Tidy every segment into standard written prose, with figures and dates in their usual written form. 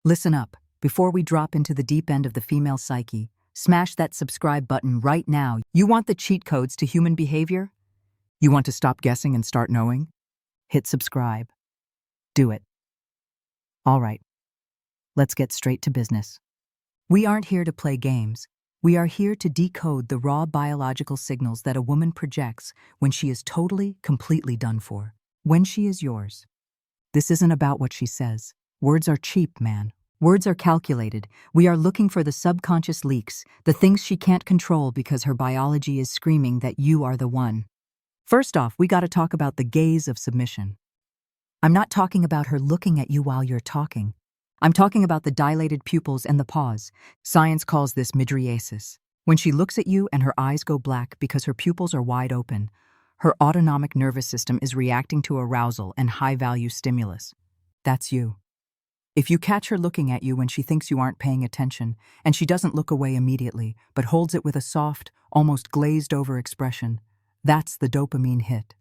Listen up. Before we drop into the deep end of the female psyche, smash that subscribe button right now. You want the cheat codes to human behavior? You want to stop guessing and start knowing? Hit subscribe. Do it. All right, let's get straight to business. We aren't here to play games. We are here to decode the raw biological signals that a woman projects when she is totally, completely done for. When she is yours. This isn't about what she says. Words are cheap, man. Words are calculated. We are looking for the subconscious leaks, the things she can't control because her biology is screaming that you are the one. First off, we gotta talk about the gaze of submission. I'm not talking about her looking at you while you're talking. I'm talking about the dilated pupils and the pause. Science calls this mydriasis. When she looks at you and her eyes go black because her pupils are wide open, her autonomic nervous system is reacting to arousal and high-value stimulus. That's you. If you catch her looking at you when she thinks you aren't paying attention, and she doesn't look away immediately, but holds it with a soft, almost glazed-over expression, that's the dopamine hit.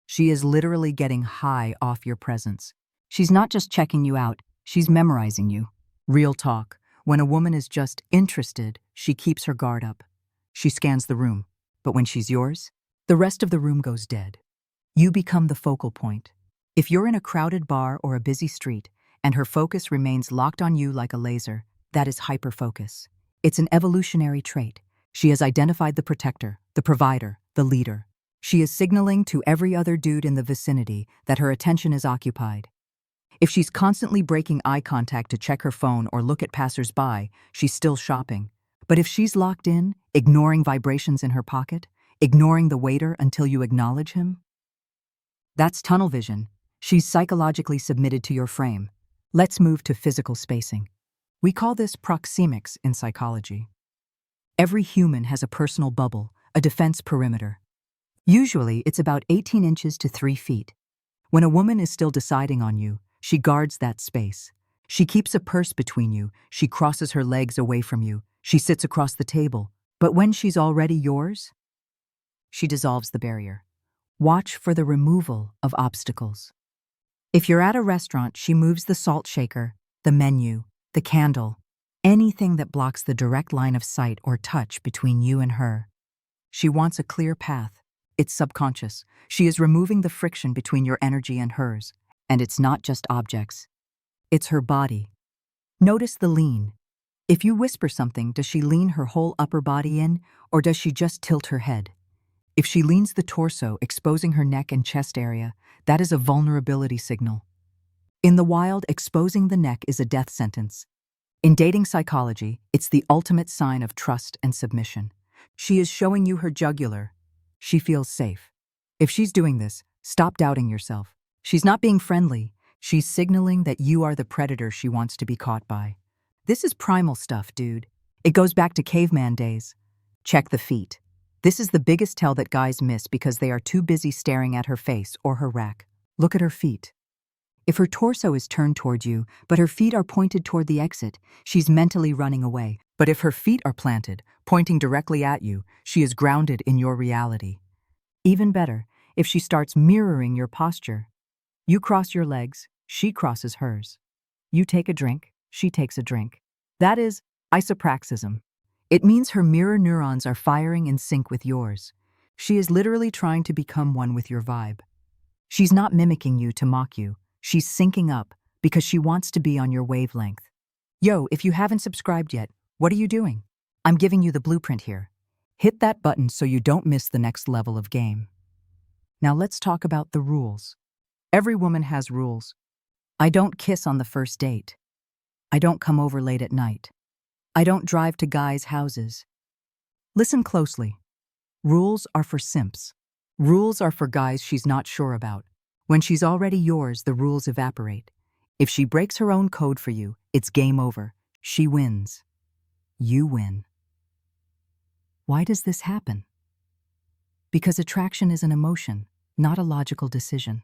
She is literally getting high off your presence. She's not just checking you out, she's memorizing you. Real talk. When a woman is just interested, she keeps her guard up. She scans the room. But when she's yours, the rest of the room goes dead. You become the focal point. If you're in a crowded bar or a busy street, and her focus remains locked on you like a laser, that is hyperfocus. It's an evolutionary trait. She has identified the protector, the provider, the leader. She is signaling to every other dude in the vicinity that her attention is occupied. If she's constantly breaking eye contact to check her phone or look at passers-by, she's still shopping. But if she's locked in, ignoring vibrations in her pocket, ignoring the waiter until you acknowledge him, that's tunnel vision. She's psychologically submitted to your frame. Let's move to physical spacing. We call this proxemics in psychology. Every human has a personal bubble, a defense perimeter. Usually, it's about 18 inches to 3 feet. When a woman is still deciding on you, she guards that space. She keeps a purse between you, she crosses her legs away from you, she sits across the table. But when she's already yours, she dissolves the barrier. Watch for the removal of obstacles. If you're at a restaurant, she moves the salt shaker, the menu, the candle, anything that blocks the direct line of sight or touch between you and her. She wants a clear path. It's subconscious. She is removing the friction between your energy and hers. And it's not just objects. It's her body. Notice the lean. If you whisper something, does she lean her whole upper body in, or does she just tilt her head? If she leans the torso, exposing her neck and chest area, that is a vulnerability signal. In the wild, exposing the neck is a death sentence. In dating psychology, it's the ultimate sign of trust and submission. She is showing you her jugular. She feels safe. If she's doing this, stop doubting yourself. She's not being friendly. She's signaling that you are the predator she wants to be caught by. This is primal stuff, dude. It goes back to caveman days. Check the feet. This is the biggest tell that guys miss because they are too busy staring at her face or her rack. Look at her feet. If her torso is turned toward you, but her feet are pointed toward the exit, she's mentally running away. But if her feet are planted, pointing directly at you, she is grounded in your reality. Even better, if she starts mirroring your posture. You cross your legs, she crosses hers. You take a drink, she takes a drink. That is isopraxism. It means her mirror neurons are firing in sync with yours. She is literally trying to become one with your vibe. She's not mimicking you to mock you. She's syncing up because she wants to be on your wavelength. Yo, if you haven't subscribed yet, what are you doing? I'm giving you the blueprint here. Hit that button so you don't miss the next level of game. Now let's talk about the rules. Every woman has rules. I don't kiss on the first date. I don't come over late at night. I don't drive to guys' houses. Listen closely. Rules are for simps. Rules are for guys she's not sure about. When she's already yours, the rules evaporate. If she breaks her own code for you, it's game over. She wins. You win. Why does this happen? Because attraction is an emotion, not a logical decision.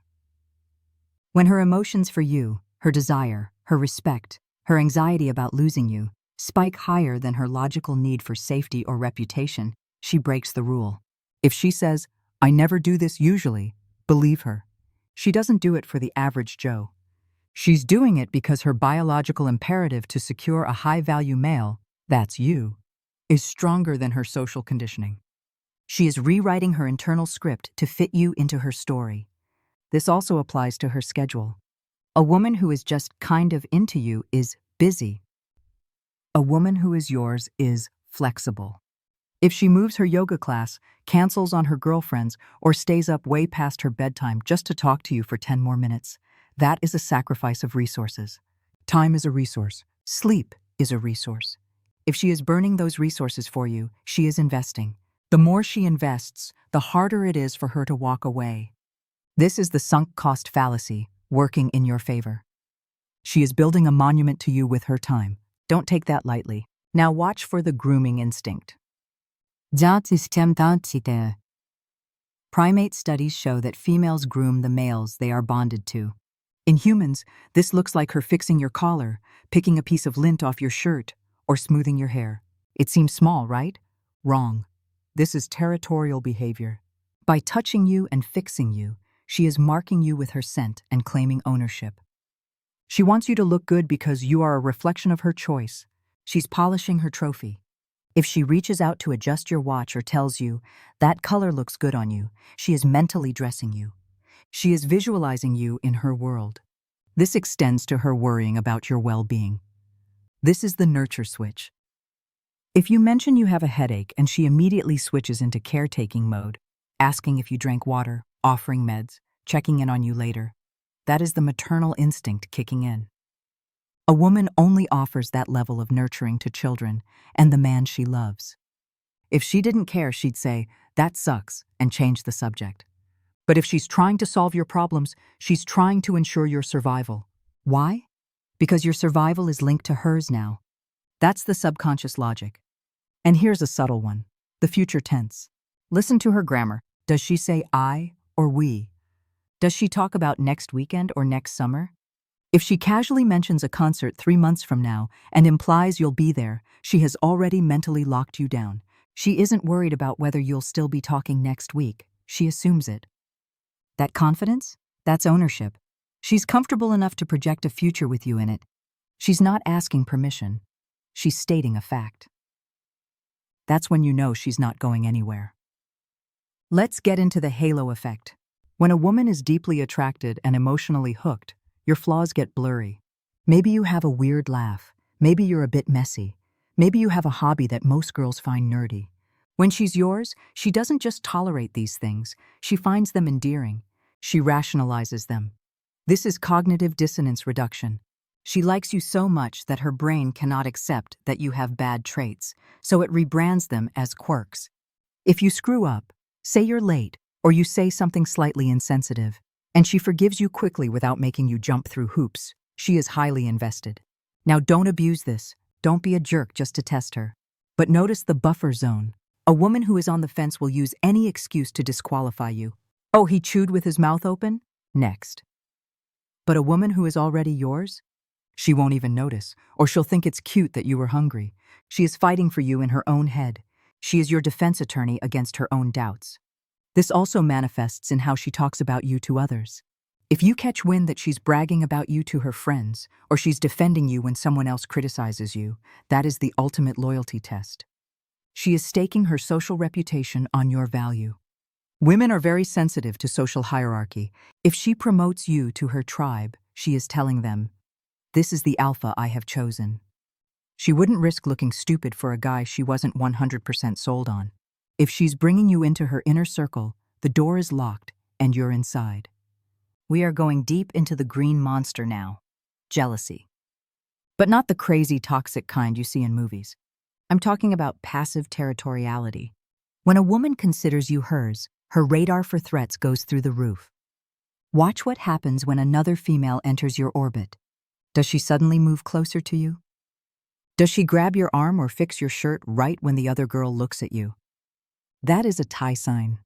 When her emotions for you, her desire, her respect, her anxiety about losing you, spike higher than her logical need for safety or reputation, she breaks the rule. If she says, "I never do this usually," believe her. She doesn't do it for the average Joe. She's doing it because her biological imperative to secure a high-value male, that's you, is stronger than her social conditioning. She is rewriting her internal script to fit you into her story. This also applies to her schedule. A woman who is just kind of into you is busy. A woman who is yours is flexible. If she moves her yoga class, cancels on her girlfriends, or stays up way past her bedtime just to talk to you for 10 more minutes, that is a sacrifice of resources. Time is a resource. Sleep is a resource. If she is burning those resources for you, she is investing. The more she invests, the harder it is for her to walk away. This is the sunk cost fallacy, working in your favor. She is building a monument to you with her time. Don't take that lightly. Now watch for the grooming instinct. Primate studies show that females groom the males they are bonded to. In humans, this looks like her fixing your collar, picking a piece of lint off your shirt, or smoothing your hair. It seems small, right? Wrong. This is territorial behavior. By touching you and fixing you, she is marking you with her scent and claiming ownership. She wants you to look good because you are a reflection of her choice. She's polishing her trophy. If she reaches out to adjust your watch or tells you, that color looks good on you, she is mentally dressing you. She is visualizing you in her world. This extends to her worrying about your well-being. This is the nurture switch. If you mention you have a headache and she immediately switches into caretaking mode, asking if you drank water, offering meds, checking in on you later, that is the maternal instinct kicking in. A woman only offers that level of nurturing to children and the man she loves. If she didn't care, she'd say, "That sucks," and change the subject. But if she's trying to solve your problems, she's trying to ensure your survival. Why? Because your survival is linked to hers now. That's the subconscious logic. And here's a subtle one, the future tense. Listen to her grammar. Does she say I or we? Does she talk about next weekend or next summer? If she casually mentions a concert 3 months from now and implies you'll be there, she has already mentally locked you down. She isn't worried about whether you'll still be talking next week. She assumes it. That confidence? That's ownership. She's comfortable enough to project a future with you in it. She's not asking permission. She's stating a fact. That's when you know she's not going anywhere. Let's get into the halo effect. When a woman is deeply attracted and emotionally hooked, your flaws get blurry. Maybe you have a weird laugh. Maybe you're a bit messy. Maybe you have a hobby that most girls find nerdy. When she's yours, she doesn't just tolerate these things. She finds them endearing. She rationalizes them. This is cognitive dissonance reduction. She likes you so much that her brain cannot accept that you have bad traits, so it rebrands them as quirks. If you screw up, say you're late, or you say something slightly insensitive, and she forgives you quickly without making you jump through hoops, she is highly invested. Now don't abuse this. Don't be a jerk just to test her. But notice the buffer zone. A woman who is on the fence will use any excuse to disqualify you. Oh, he chewed with his mouth open? Next. But a woman who is already yours? She won't even notice, or she'll think it's cute that you were hungry. She is fighting for you in her own head. She is your defense attorney against her own doubts. This also manifests in how she talks about you to others. If you catch wind that she's bragging about you to her friends, or she's defending you when someone else criticizes you, that is the ultimate loyalty test. She is staking her social reputation on your value. Women are very sensitive to social hierarchy. If she promotes you to her tribe, she is telling them, "This is the alpha I have chosen." She wouldn't risk looking stupid for a guy she wasn't 100% sold on. If she's bringing you into her inner circle, the door is locked and you're inside. We are going deep into the green monster now, jealousy. But not the crazy, toxic kind you see in movies. I'm talking about passive territoriality. When a woman considers you hers, her radar for threats goes through the roof. Watch what happens when another female enters your orbit. Does she suddenly move closer to you? Does she grab your arm or fix your shirt right when the other girl looks at you? That is a tie sign.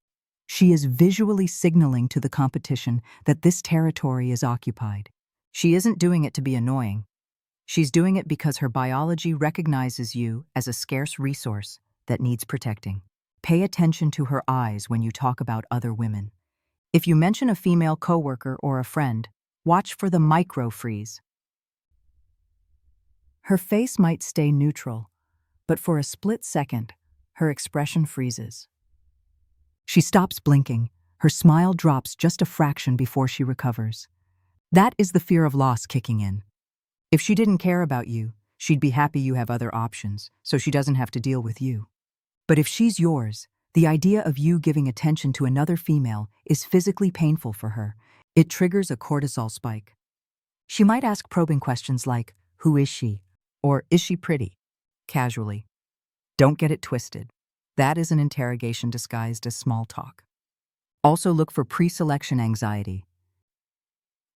She is visually signaling to the competition that this territory is occupied. She isn't doing it to be annoying. She's doing it because her biology recognizes you as a scarce resource that needs protecting. Pay attention to her eyes when you talk about other women. If you mention a female coworker or a friend, Watch for the micro freeze. Her face might stay neutral, but for a split second, her expression freezes. She stops blinking. Her smile drops just a fraction before she recovers. That is the fear of loss kicking in. If she didn't care about you, she'd be happy you have other options, so she doesn't have to deal with you. But if she's yours, the idea of you giving attention to another female is physically painful for her. It triggers a cortisol spike. She might ask probing questions like, "Who is she?" or "Is she pretty?" casually. Don't get it twisted. That is an interrogation disguised as small talk. Also look for pre-selection anxiety.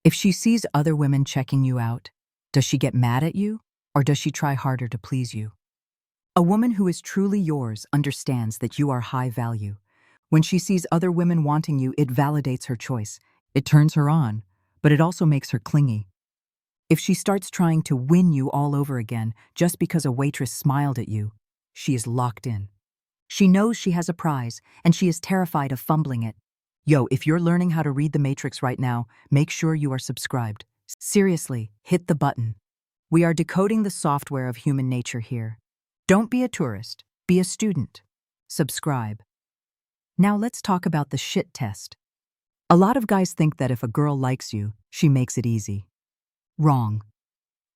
If she sees other women checking you out, does she get mad at you, or does she try harder to please you? A woman who is truly yours understands that you are high value. When she sees other women wanting you, it validates her choice. It turns her on, but it also makes her clingy. If she starts trying to win you all over again just because a waitress smiled at you, she is locked in. She knows she has a prize, and she is terrified of fumbling it. Yo, if you're learning how to read the Matrix right now, make sure you are subscribed. Seriously, hit the button. We are decoding the software of human nature here. Don't be a tourist, be a student. Subscribe. Now let's talk about the shit test. A lot of guys think that if a girl likes you, she makes it easy. Wrong.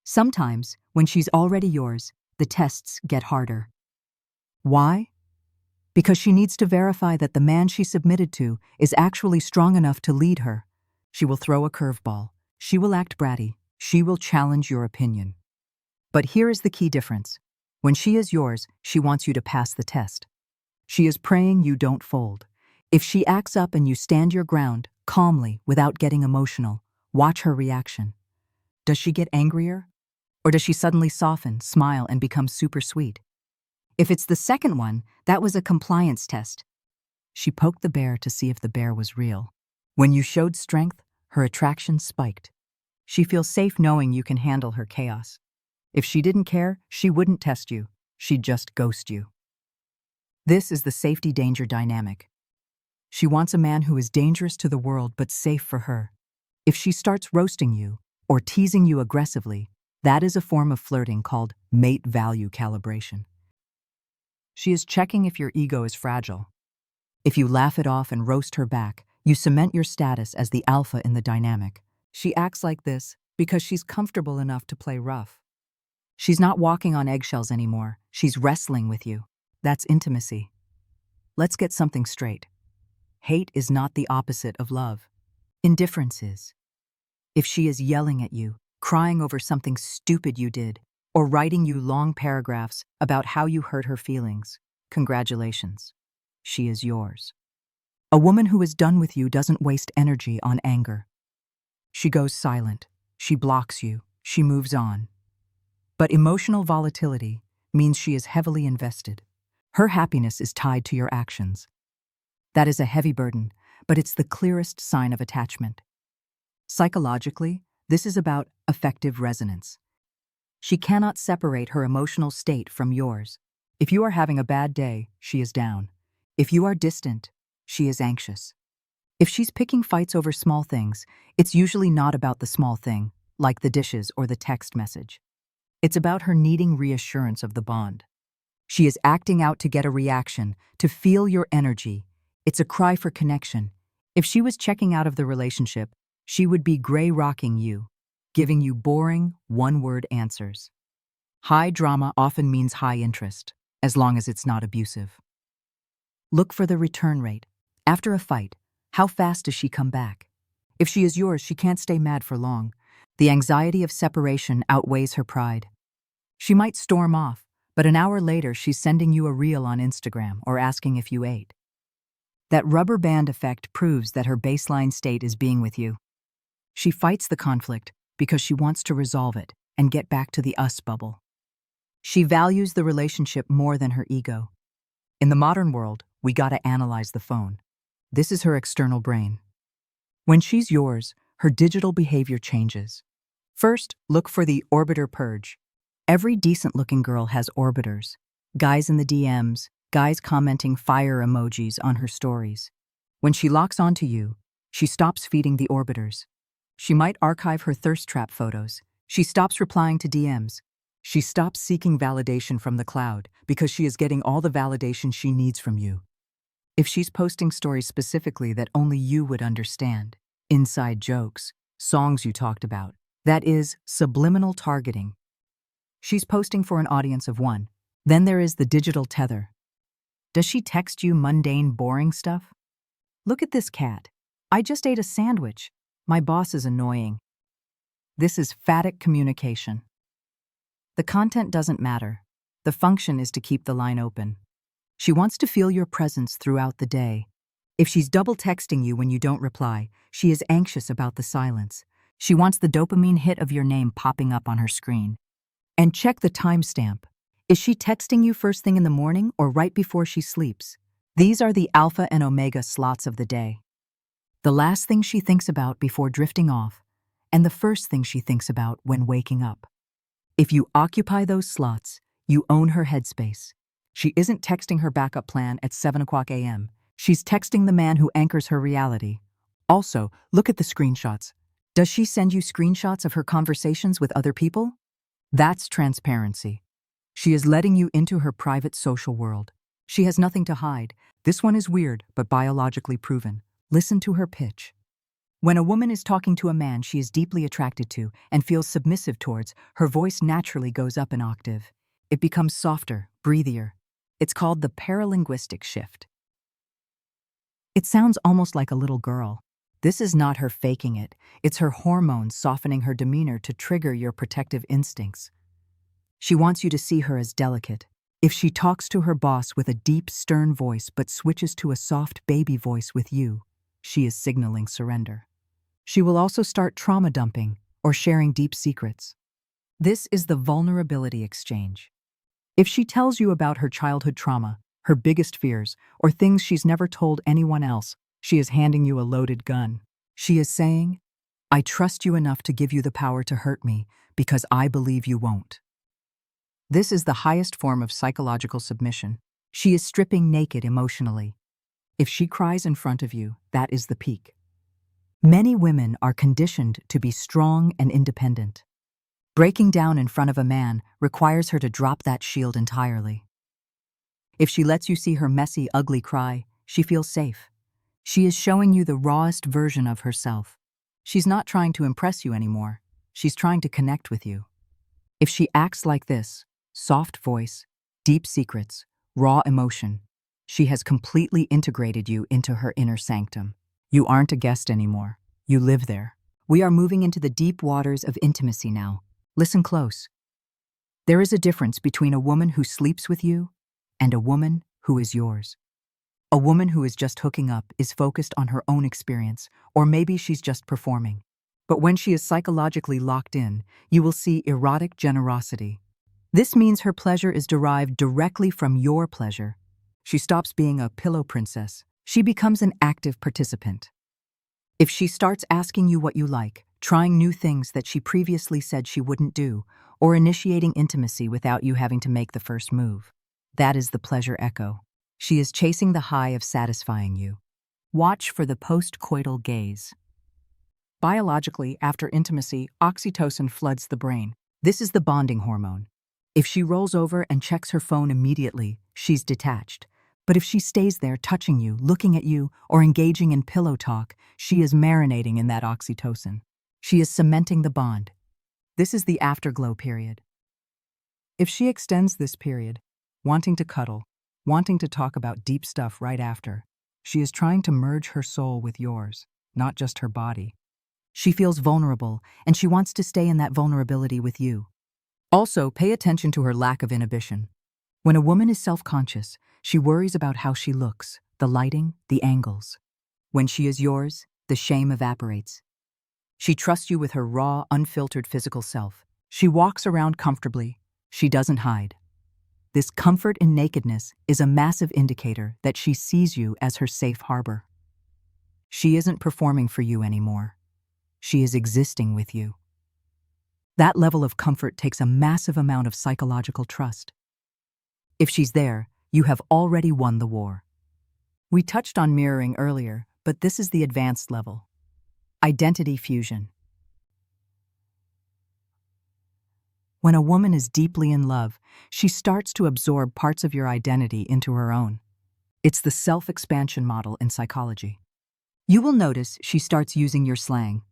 Sometimes, when she's already yours, the tests get harder. Why? Because she needs to verify that the man she submitted to is actually strong enough to lead her. She will throw a curveball. She will act bratty. She will challenge your opinion. But here is the key difference. When she is yours, she wants you to pass the test. She is praying you don't fold. If she acts up and you stand your ground, calmly, without getting emotional, watch her reaction. Does she get angrier? Or does she suddenly soften, smile, and become super sweet? If it's the second one, that was a compliance test. She poked the bear to see if the bear was real. When you showed strength, her attraction spiked. She feels safe knowing you can handle her chaos. If she didn't care, she wouldn't test you. She'd just ghost you. This is the safety-danger dynamic. She wants a man who is dangerous to the world but safe for her. If she starts roasting you or teasing you aggressively, that is a form of flirting called mate value calibration. She is checking if your ego is fragile. If you laugh it off and roast her back, you cement your status as the alpha in the dynamic. She acts like this because she's comfortable enough to play rough. She's not walking on eggshells anymore. She's wrestling with you. That's intimacy. Let's get something straight. Hate is not the opposite of love. Indifference is. If she is yelling at you, crying over something stupid you did, or writing you long paragraphs about how you hurt her feelings, congratulations. She is yours. A woman who is done with you doesn't waste energy on anger. She goes silent. She blocks you. She moves on. But emotional volatility means she is heavily invested. Her happiness is tied to your actions. That is a heavy burden, but it's the clearest sign of attachment. Psychologically, this is about affective resonance. She cannot separate her emotional state from yours. If you are having a bad day, she is down. If you are distant, she is anxious. If she's picking fights over small things, it's usually not about the small thing, like the dishes or the text message. It's about her needing reassurance of the bond. She is acting out to get a reaction, to feel your energy. It's a cry for connection. If she was checking out of the relationship, she would be gray-rocking you, giving you boring, one-word answers. High drama often means high interest, as long as it's not abusive. Look for the return rate. After a fight, how fast does she come back? If she is yours, she can't stay mad for long. The anxiety of separation outweighs her pride. She might storm off, but an hour later she's sending you a reel on Instagram or asking if you ate. That rubber band effect proves that her baseline state is being with you. She fights the conflict because she wants to resolve it and get back to the us bubble. She values the relationship more than her ego. In the modern world, we gotta analyze the phone. This is her external brain. When she's yours, her digital behavior changes. First, look for the orbiter purge. Every decent-looking girl has orbiters. Guys in the DMs, guys commenting fire emojis on her stories. When she locks onto you, she stops feeding the orbiters. She might archive her thirst trap photos. She stops replying to DMs. She stops seeking validation from the cloud because she is getting all the validation she needs from you. If she's posting stories specifically that only you would understand, inside jokes, songs you talked about, that is subliminal targeting. She's posting for an audience of one. Then there is the digital tether. Does she text you mundane, boring stuff? Look at this cat. I just ate a sandwich. My boss is annoying. This is phatic communication. The content doesn't matter. The function is to keep the line open. She wants to feel your presence throughout the day. If she's double texting you when you don't reply, she is anxious about the silence. She wants the dopamine hit of your name popping up on her screen. And check the timestamp. Is she texting you first thing in the morning or right before she sleeps? These are the alpha and omega slots of the day. The last thing she thinks about before drifting off, and the first thing she thinks about when waking up. If you occupy those slots, you own her headspace. She isn't texting her backup plan at 7 a.m. She's texting the man who anchors her reality. Also, look at the screenshots. Does she send you screenshots of her conversations with other people? That's transparency. She is letting you into her private social world. She has nothing to hide. This one is weird, but biologically proven. Listen to her pitch. When a woman is talking to a man she is deeply attracted to and feels submissive towards, her voice naturally goes up an octave. It becomes softer, breathier. It's called the paralinguistic shift. It sounds almost like a little girl. This is not her faking it. It's her hormones softening her demeanor to trigger your protective instincts. She wants you to see her as delicate. If she talks to her boss with a deep, stern voice but switches to a soft baby voice with you, she is signaling surrender. She will also start trauma dumping or sharing deep secrets. This is the vulnerability exchange. If she tells you about her childhood trauma, her biggest fears, or things she's never told anyone else, she is handing you a loaded gun. She is saying, I trust you enough to give you the power to hurt me because I believe you won't. This is the highest form of psychological submission. She is stripping naked emotionally. If she cries in front of you, that is the peak. Many women are conditioned to be strong and independent. Breaking down in front of a man requires her to drop that shield entirely. If she lets you see her messy, ugly cry, she feels safe. She is showing you the rawest version of herself. She's not trying to impress you anymore. She's trying to connect with you. If she acts like this, soft voice, deep secrets, raw emotion, she has completely integrated you into her inner sanctum. You aren't a guest anymore. You live there. We are moving into the deep waters of intimacy now. Listen close. There is a difference between a woman who sleeps with you and a woman who is yours. A woman who is just hooking up is focused on her own experience, or maybe she's just performing. But when she is psychologically locked in, you will see erotic generosity. This means her pleasure is derived directly from your pleasure. She stops being a pillow princess. She becomes an active participant. If she starts asking you what you like, trying new things that she previously said she wouldn't do, or initiating intimacy without you having to make the first move, that is the pleasure echo. She is chasing the high of satisfying you. Watch for the post-coital gaze. Biologically, after intimacy, oxytocin floods the brain. This is the bonding hormone. If she rolls over and checks her phone immediately, she's detached. But if she stays there touching you, looking at you, or engaging in pillow talk, she is marinating in that oxytocin. She is cementing the bond. This is the afterglow period. If she extends this period, wanting to cuddle, wanting to talk about deep stuff right after, she is trying to merge her soul with yours, not just her body. She feels vulnerable, and she wants to stay in that vulnerability with you. Also, pay attention to her lack of inhibition. When a woman is self-conscious, she worries about how she looks, the lighting, the angles. When she is yours, the shame evaporates. She trusts you with her raw, unfiltered physical self. She walks around comfortably. She doesn't hide. This comfort in nakedness is a massive indicator that she sees you as her safe harbor. She isn't performing for you anymore. She is existing with you. That level of comfort takes a massive amount of psychological trust. If she's there, you have already won the war. We touched on mirroring earlier, but this is the advanced level. Identity fusion. When a woman is deeply in love, she starts to absorb parts of your identity into her own. It's the self-expansion model in psychology. You will notice she starts using your slang.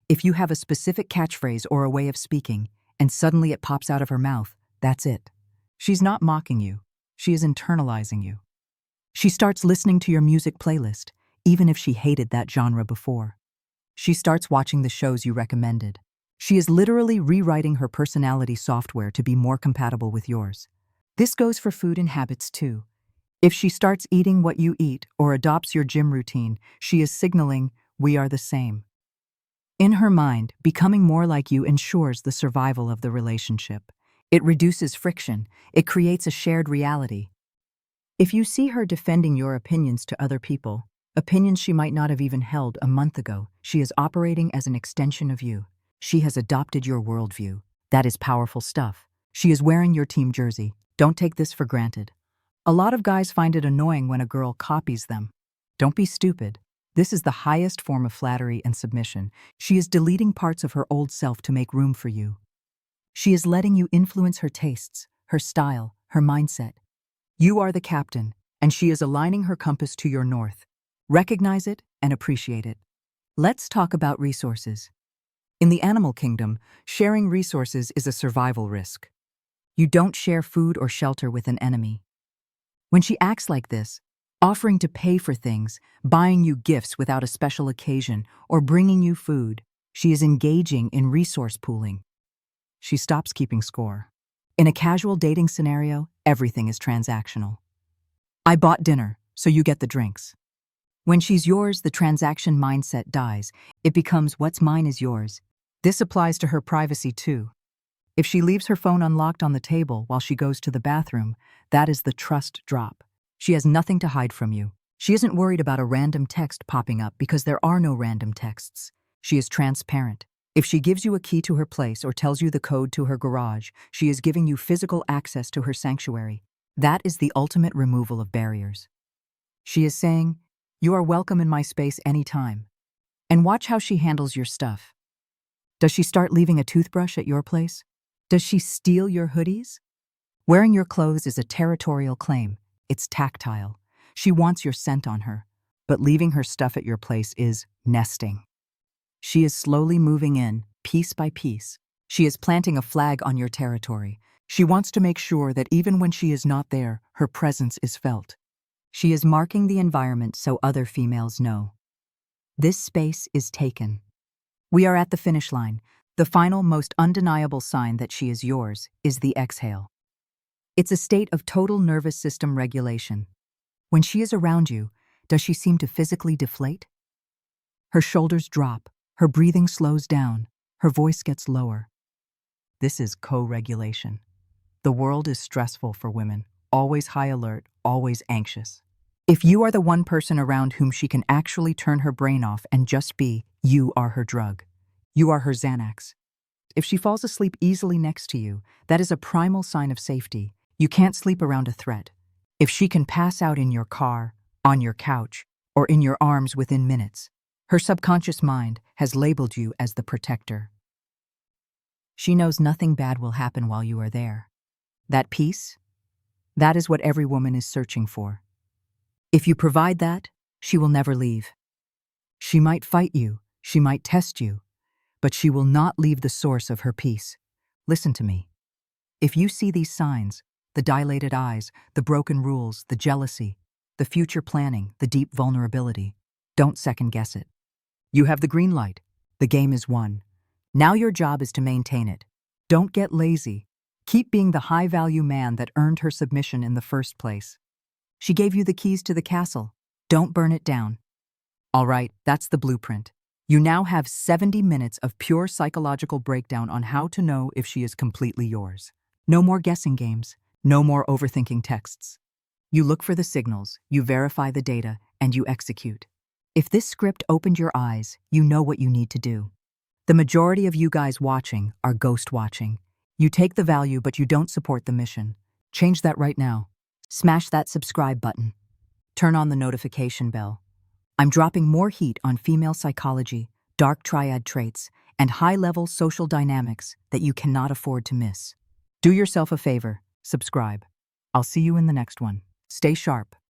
If you have a specific catchphrase or a way of speaking, and suddenly it pops out of her mouth, that's it. She's not mocking you. She is internalizing you. She starts listening to your music playlist, even if she hated that genre before. She starts watching the shows you recommended. She is literally rewriting her personality software to be more compatible with yours. This goes for food and habits too. If she starts eating what you eat or adopts your gym routine, she is signaling, we are the same. In her mind, becoming more like you ensures the survival of the relationship. It reduces friction. It creates a shared reality. If you see her defending your opinions to other people, opinions she might not have even held a month ago, she is operating as an extension of you. She has adopted your worldview. That is powerful stuff. She is wearing your team jersey. Don't take this for granted. A lot of guys find it annoying when a girl copies them. Don't be stupid. This is the highest form of flattery and submission. She is deleting parts of her old self to make room for you. She is letting you influence her tastes, her style, her mindset. You are the captain, and she is aligning her compass to your north. Recognize it and appreciate it. Let's talk about resources. In the animal kingdom, sharing resources is a survival risk. You don't share food or shelter with an enemy. When she acts like this, offering to pay for things, buying you gifts without a special occasion, or bringing you food, she is engaging in resource pooling. She stops keeping score. In a casual dating scenario, everything is transactional. I bought dinner, so you get the drinks. When she's yours, the transaction mindset dies. It becomes what's mine is yours. This applies to her privacy too. If she leaves her phone unlocked on the table while she goes to the bathroom, that is the trust drop. She has nothing to hide from you. She isn't worried about a random text popping up because there are no random texts. She is transparent. If she gives you a key to her place or tells you the code to her garage, she is giving you physical access to her sanctuary. That is the ultimate removal of barriers. She is saying, you are welcome in my space anytime. And watch how she handles your stuff. Does she start leaving a toothbrush at your place? Does she steal your hoodies? Wearing your clothes is a territorial claim. It's tactile. She wants your scent on her. But leaving her stuff at your place is nesting. She is slowly moving in, piece by piece. She is planting a flag on your territory. She wants to make sure that even when she is not there, her presence is felt. She is marking the environment so other females know. This space is taken. We are at the finish line. The final, most undeniable sign that she is yours is the exhale. It's a state of total nervous system regulation. When she is around you, does she seem to physically deflate? Her shoulders drop, her breathing slows down, her voice gets lower. This is co-regulation. The world is stressful for women, always high alert, always anxious. If you are the one person around whom she can actually turn her brain off and just be, you are her drug. You are her Xanax. If she falls asleep easily next to you, that is a primal sign of safety. You can't sleep around a threat. If she can pass out in your car, on your couch, or in your arms within minutes, her subconscious mind has labeled you as the protector. She knows nothing bad will happen while you are there. That peace, that is what every woman is searching for. If you provide that, she will never leave. She might fight you, she might test you, but she will not leave the source of her peace. Listen to me. If you see these signs, the dilated eyes, the broken rules, the jealousy, the future planning, the deep vulnerability, don't second guess it. You have the green light. The game is won. Now your job is to maintain it. Don't get lazy. Keep being the high-value man that earned her submission in the first place. She gave you the keys to the castle. Don't burn it down. All right, that's the blueprint. You now have 70 minutes of pure psychological breakdown on how to know if she is completely yours. No more guessing games. No more overthinking texts. You look for the signals, you verify the data, and you execute. If this script opened your eyes, you know what you need to do. The majority of you guys watching are ghost watching. You take the value, but you don't support the mission. Change that right now. Smash that subscribe button. Turn on the notification bell. I'm dropping more heat on female psychology, dark triad traits, and high-level social dynamics that you cannot afford to miss. Do yourself a favor, subscribe. I'll see you in the next one. Stay sharp.